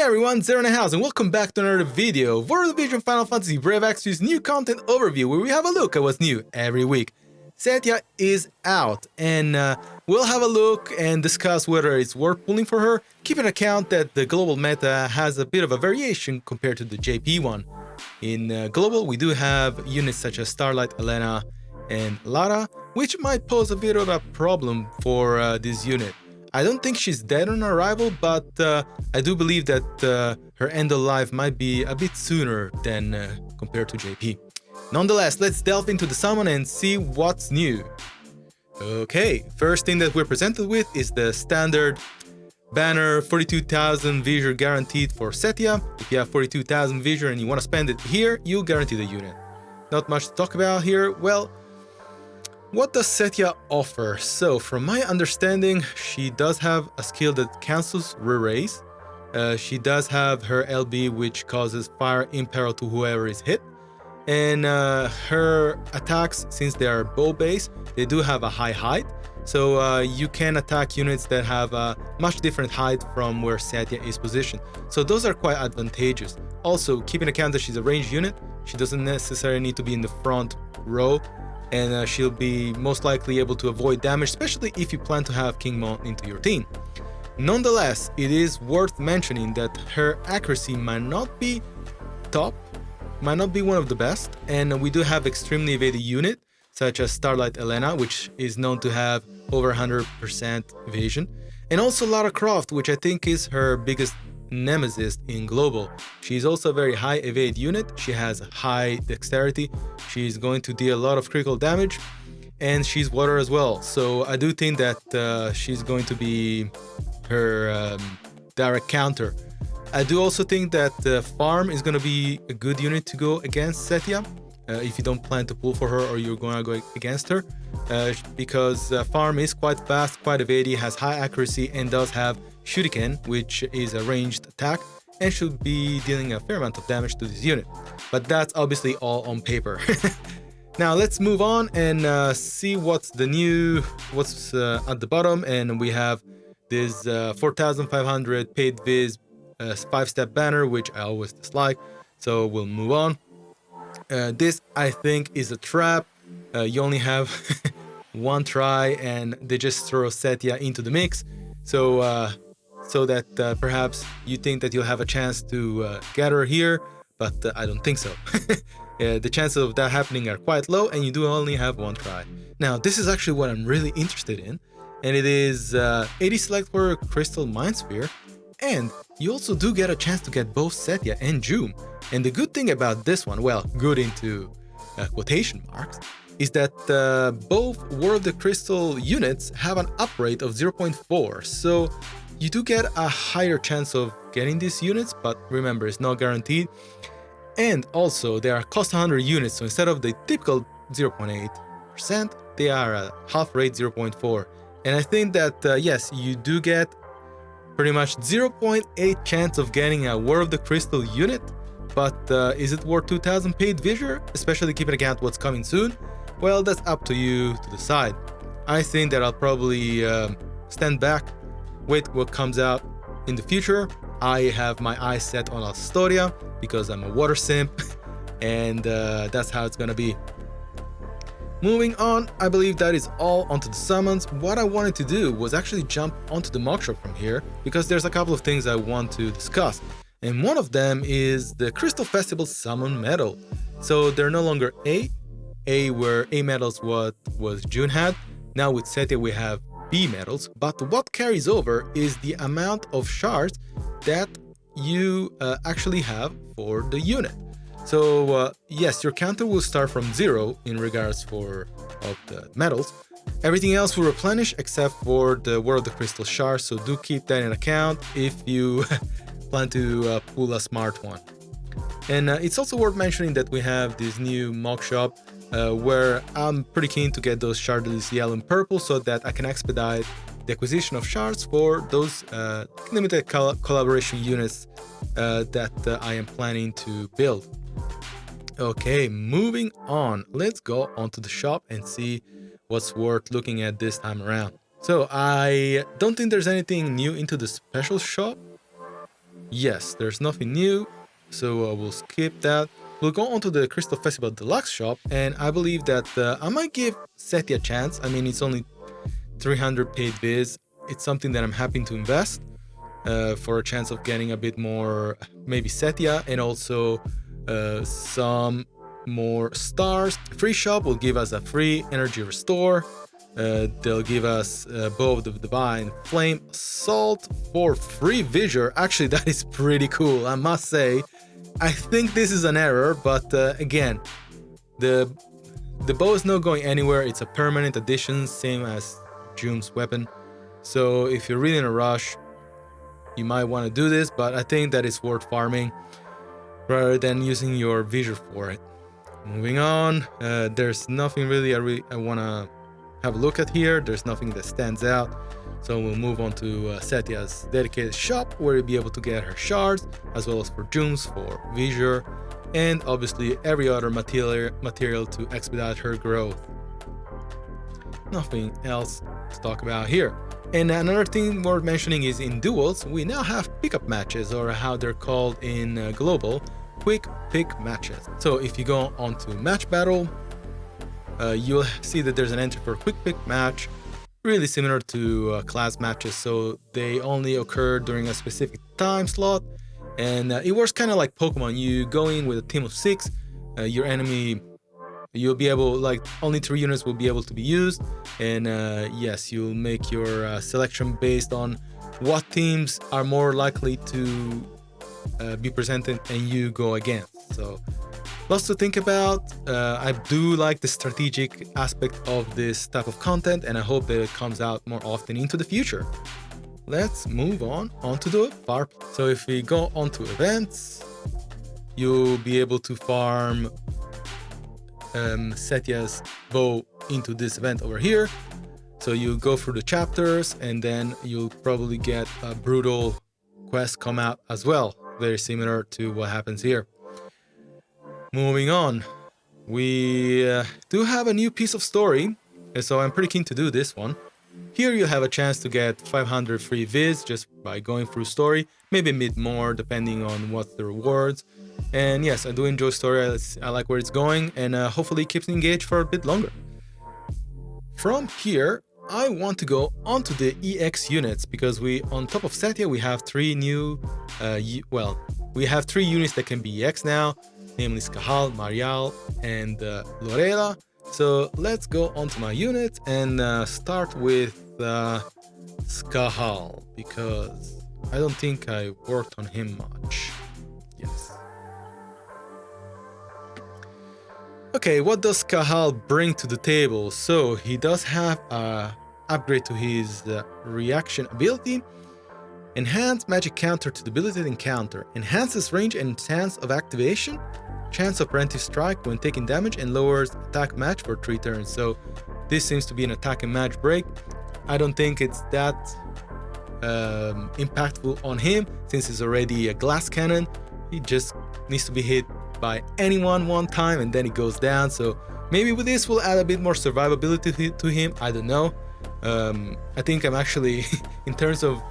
everyone, Zero in the house, and welcome back to another video of World of Vision Final Fantasy Brave Exvius new content overview, where we have a look at what's new every week. Cetia is out, and we'll have a look and discuss whether it's worth pulling for her, keeping account that the global meta has a bit of a variation compared to the JP one. In global, we do have units such as Starlight, Elena, and Lara, which might pose a bit of a problem for this unit. I don't think she's dead on arrival, but I do believe that her end of life might be a bit sooner than compared to JP. Nonetheless, let's delve into the summon and see what's new. Okay, first thing that we're presented with is the standard banner 42,000 Visor guaranteed for Cetia. If you have 42,000 Visor and you want to spend it here, you'll guarantee the unit. Not much to talk about here. Well, what does Cetia offer? So, from my understanding, she does have a skill that cancels re-raise. She does have her LB, which causes fire imperil to whoever is hit. And her attacks, since they are bow-based, they do have a high height. So you can attack units that have a much different height from where Cetia is positioned. So those are quite advantageous. Also, keep in account that she's a ranged unit. She doesn't necessarily need to be in the front row. And she'll be most likely able to avoid damage, especially if you plan to have King Mon into your team. Nonetheless, it is worth mentioning that her accuracy might not be top, might not be one of the best, and we do have extremely evaded unit, such as Starlight Elena, which is known to have over 100% evasion, and also Lara Croft, which I think is her biggest nemesis in global. She's also a very high evade unit. She has high dexterity. She's going to deal a lot of critical damage, and she's water as well. So I do think that she's going to be her direct counter. I do also think that Farm is going to be a good unit to go against Cetia if you don't plan to pull for her or you're going to go against her, because Farm is quite fast, quite evading, has high accuracy, and does have Shuriken, which is a ranged attack and should be dealing a fair amount of damage to this unit. But that's obviously all on paper. Now let's move on and see what's at the bottom. And we have this 4,500 paid Viz 5-step banner, which I always dislike. So we'll move on. This, I think, is a trap. You only have one try and they just throw Cetia into the mix. So that perhaps you think that you'll have a chance to get her here, but I don't think so. The chances of that happening are quite low, and you do only have one try. Now, this is actually what I'm really interested in, and it is 80 select for Crystal Mind Sphere, and you also do get a chance to get both Cetia and June. And the good thing about this one, well, good into quotation marks, is that both War of the Crystal units have an up rate of 0.4, so you do get a higher chance of getting these units, but remember, it's not guaranteed. And also, they are cost 100 units, so instead of the typical 0.8%, they are a half rate 0.4. And I think that, yes, you do get pretty much 0.8 chance of getting a War of the Crystal unit, but is it worth 2,000 paid Visor, especially keeping account what's coming soon? Well, that's up to you to decide. I think that I'll probably stand back, wait what comes out in the future. I have my eyes set on Astoria because I'm a water simp, and that's how it's gonna be. Moving on, I believe that is all onto the summons. What I wanted to do was actually jump onto the Mog Shop from here, because there's a couple of things I want to discuss. And one of them is the Crystal Festival Summon Medal. So they're no longer A where A medals what was June had. Now with Cetia we have B medals, but what carries over is the amount of shards that you actually have for the unit. So yes, your counter will start from 0 in regards of the medals. Everything else will replenish except for the War of the Crystal shards, so do keep that in account if you plan to pull a smart one. And it's also worth mentioning that we have this new Mog Shop where I'm pretty keen to get those shardless yellow and purple so that I can expedite the acquisition of shards for those limited collaboration units that I am planning to build. Okay, moving on. Let's go onto the shop and see what's worth looking at this time around. So I don't think there's anything new into the special shop. Yes, there's nothing new, so we'll skip that. We'll go on to the Crystal Festival Deluxe shop, and I believe that I might give Cetia a chance. I mean, it's only 300 paid viz. It's something that I'm happy to invest for a chance of getting a bit more, maybe Cetia, and also some more stars. Free shop will give us a free energy restore. They'll give us both the Divine Flame Assault for free Visor. Actually, that is pretty cool, I must say. I think this is an error, but again, the bow is not going anywhere. It's a permanent addition, same as June's weapon. So if you're really in a rush, you might want to do this, but I think that it's worth farming rather than using your Visor for it. Moving on, there's nothing really I want to have a look at here. There's nothing that stands out. So we'll move on to Cetia's dedicated shop, where you'll be able to get her shards, as well as for June's for Visor, and obviously every other material to expedite her growth. Nothing else to talk about here. And another thing worth mentioning is in duels, we now have pickup matches, or how they're called in global, quick pick matches. So if you go onto match battle, you'll see that there's an entry for a quick pick match, really similar to class matches, so they only occur during a specific time slot, and it works kind of like Pokemon. You go in with a team of 6, your enemy, you'll be able, like, only 3 units will be able to be used, and yes, you'll make your selection based on what teams are more likely to be presented and you go against. So lots to think about. I do like the strategic aspect of this type of content, and I hope that it comes out more often into the future. Let's move on onto the Farplane. So if we go onto events, you'll be able to farm Cetia's bow into this event over here. So you go through the chapters, and then you'll probably get a brutal quest come out as well, very similar to what happens here. Moving on, we do have a new piece of story, so I'm pretty keen to do this one. Here you have a chance to get 500 free viz just by going through story, maybe a bit more depending on what's the rewards. And yes, I do enjoy story, I like where it's going, and hopefully it keeps me engaged for a bit longer. From here, I want to go onto the EX units, because on top of Cetia, we have 3 new, we have 3 units that can be EX now, namely Skahal, Mariale, and Loreila. So let's go onto my unit and start with Skahal, because I don't think I worked on him much. Yes. Okay, what does Skahal bring to the table? So he does have a upgrade to his reaction ability, enhance magic counter to debilitate encounter, enhances range and chance of activation, chance of preemptive strike when taking damage, and lowers attack match for 3 turns. So this seems to be an attack and match break. I don't think it's that impactful on him, since he's already a glass cannon. He just needs to be hit by anyone one time and then it goes down. So maybe with this we'll add a bit more survivability to him. I don't know. I think I'm actually in terms of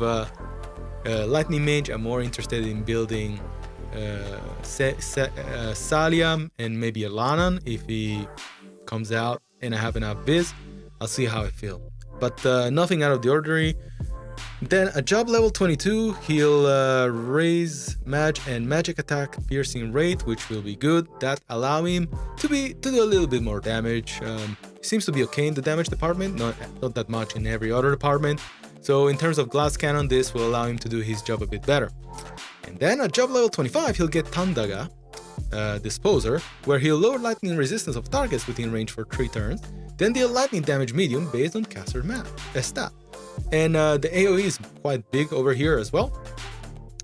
lightning mage, I'm more interested in building Saliam and maybe Alanan if he comes out and I have enough viz. I'll see how I feel, but nothing out of the ordinary. Then at job level 22, he'll raise Mag and Magic Attack Piercing Rate, which will be good. That allow him to do a little bit more damage. Seems to be okay in the damage department, not that much in every other department. So in terms of Glass Cannon, this will allow him to do his job a bit better. And then at job level 25, he'll get Tandaga Disposer, where he'll lower lightning resistance of targets within range for 3 turns, then deal lightning damage medium based on caster stat. And the AoE is quite big over here as well.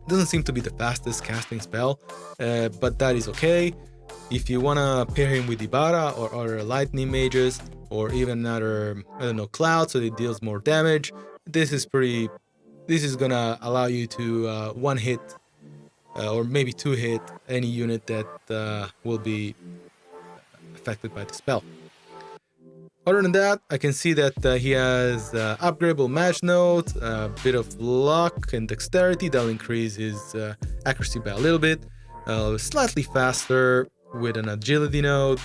Doesn't seem to be the fastest casting spell, but that is okay. If you wanna pair him with Ibarra or other lightning mages, or even another, I don't know, cloud, so it deals more damage, this is gonna allow you to one hit or maybe 2 hit any unit that will be affected by the spell. Other than that, I can see that he has upgradable match note, a bit of luck and dexterity that'll increase his accuracy by a little bit, slightly faster with an agility node,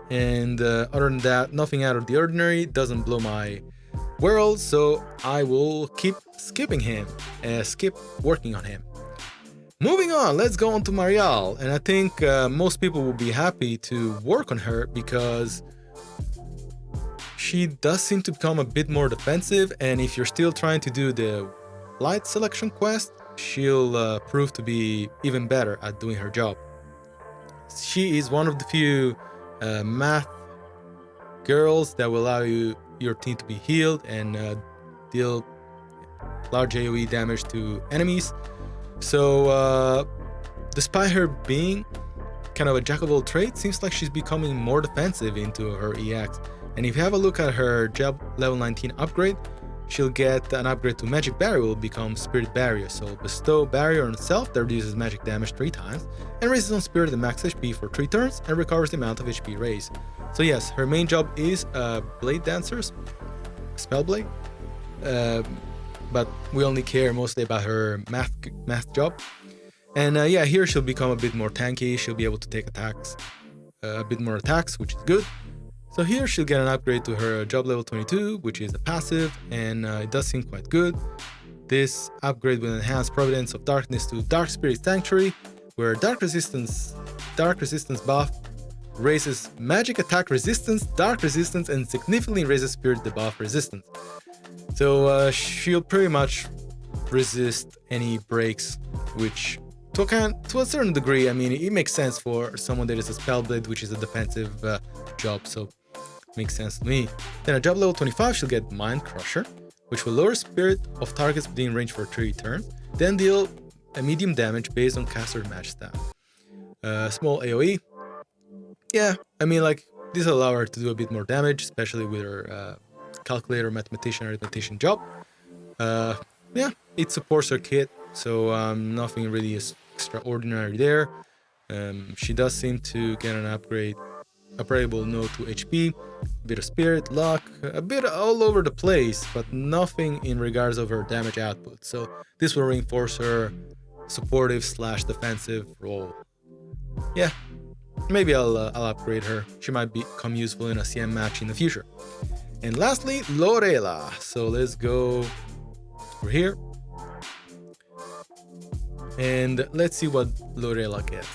and other than that, nothing out of the ordinary, doesn't blow my world, so I will keep skipping him, skip working on him. Moving on, let's go on to Mariale, and I think most people will be happy to work on her because she does seem to become a bit more defensive, and if you're still trying to do the light selection quest, she'll prove to be even better at doing her job. She is one of the few math girls that will allow your team to be healed and deal large AoE damage to enemies. So despite her being kind of a jack of all trades, seems like she's becoming more defensive into her EX. And if you have a look at her job level 19 upgrade, she'll get an upgrade to Magic Barrier, will become Spirit Barrier. So bestow Barrier on itself that reduces magic damage 3 times, and raises on Spirit the max HP for 3 turns, and recovers the amount of HP raised. So yes, her main job is Blade Dancers, Spellblade, but we only care mostly about her math job. And yeah, here she'll become a bit more tanky, she'll be able to take attacks, a bit more attacks, which is good. So here she'll get an upgrade to her job level 22, which is a passive, and it does seem quite good. This upgrade will enhance Providence of Darkness to Dark Spirit Sanctuary, where Dark Resistance buff raises magic attack resistance, dark resistance, and significantly raises spirit debuff resistance. So she'll pretty much resist any breaks, which to a certain degree, I mean, it makes sense for someone that is a Spellblade, which is a defensive job, so makes sense to me. Then at job level 25, she'll get Mind Crusher, which will lower spirit of targets within range for 3 turns, then deal a medium damage based on caster match stat. Small AoE. Yeah, I mean, like, this will allow her to do a bit more damage, especially with her calculator, mathematician, arithmetician job. Yeah, it supports her kit, so nothing really is extraordinary there. She does seem to get an upgradable node to HP, a bit of spirit, luck, a bit all over the place, but nothing in regards of her damage output. So this will reinforce her supportive / defensive role. Yeah, maybe I'll upgrade her. She might become useful in a CM match in the future. And lastly, Loreila. So let's go over here. And let's see what Loreila gets.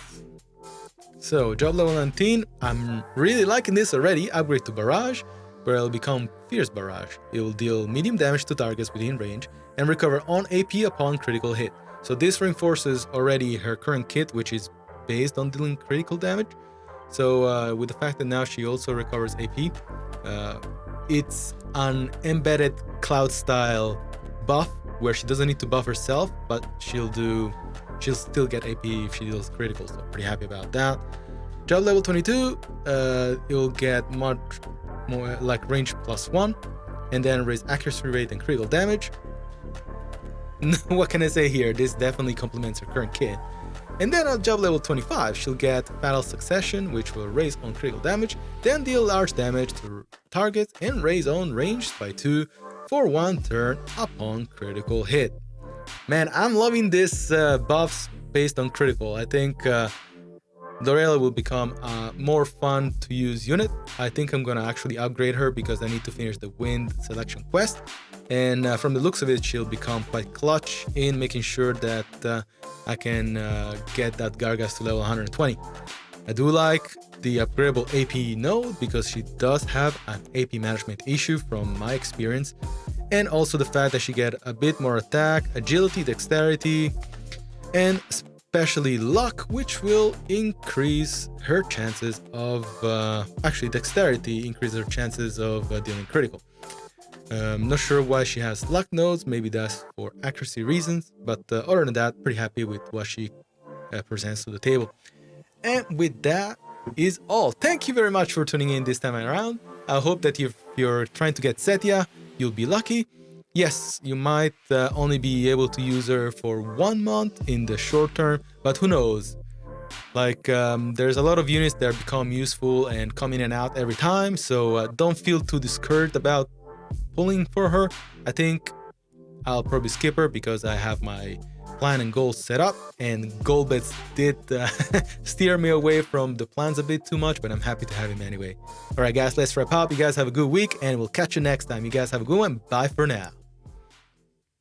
So, job level 19, I'm really liking this already. Upgrade to Barrage, where it'll become Fierce Barrage. It will deal medium damage to targets within range and recover on AP upon critical hit. So this reinforces already her current kit, which is based on dealing critical damage. So with the fact that now she also recovers AP, it's an embedded cloud style buff where she doesn't need to buff herself, but she'll still get AP if she deals critical, so pretty happy about that. Job level 22, you'll get much more like range +1, and then raise accuracy rate and critical damage. What can I say here? This definitely complements her current kit. And then at job level 25, she'll get Fatal Succession, which will raise on critical damage, then deal large damage to targets and raise on range by 2 for 1 turn upon critical hit. Man, I'm loving this buffs based on critical. I think Loreila will become a more fun to use unit. I think I'm gonna actually upgrade her because I need to finish the wind selection quest. And from the looks of it, she'll become quite clutch in making sure that I can get that Gargas to level 120. I do like the upgradable AP node because she does have an AP management issue from my experience. And also the fact that she get a bit more attack, agility, dexterity, and especially luck, which will increase her chances of... actually, dexterity increases her chances of dealing critical. Not sure why she has luck nodes, maybe that's for accuracy reasons, but other than that, pretty happy with what she presents to the table. And with that is all. Thank you very much for tuning in this time around. I hope that if you're trying to get Cetia, you'll be lucky. Yes, you might only be able to use her for 1 month in the short term, but who knows? Like, there's a lot of units that become useful and come in and out every time, so don't feel too discouraged about pulling for her. I think I'll probably skip her because I have my plan and goals set up, and goal bets did steer me away from the plans a bit too much, but I'm happy to have him anyway. Alright guys, let's wrap up. You guys have a good week, and we'll catch you next time. You guys have a good one. Bye for now.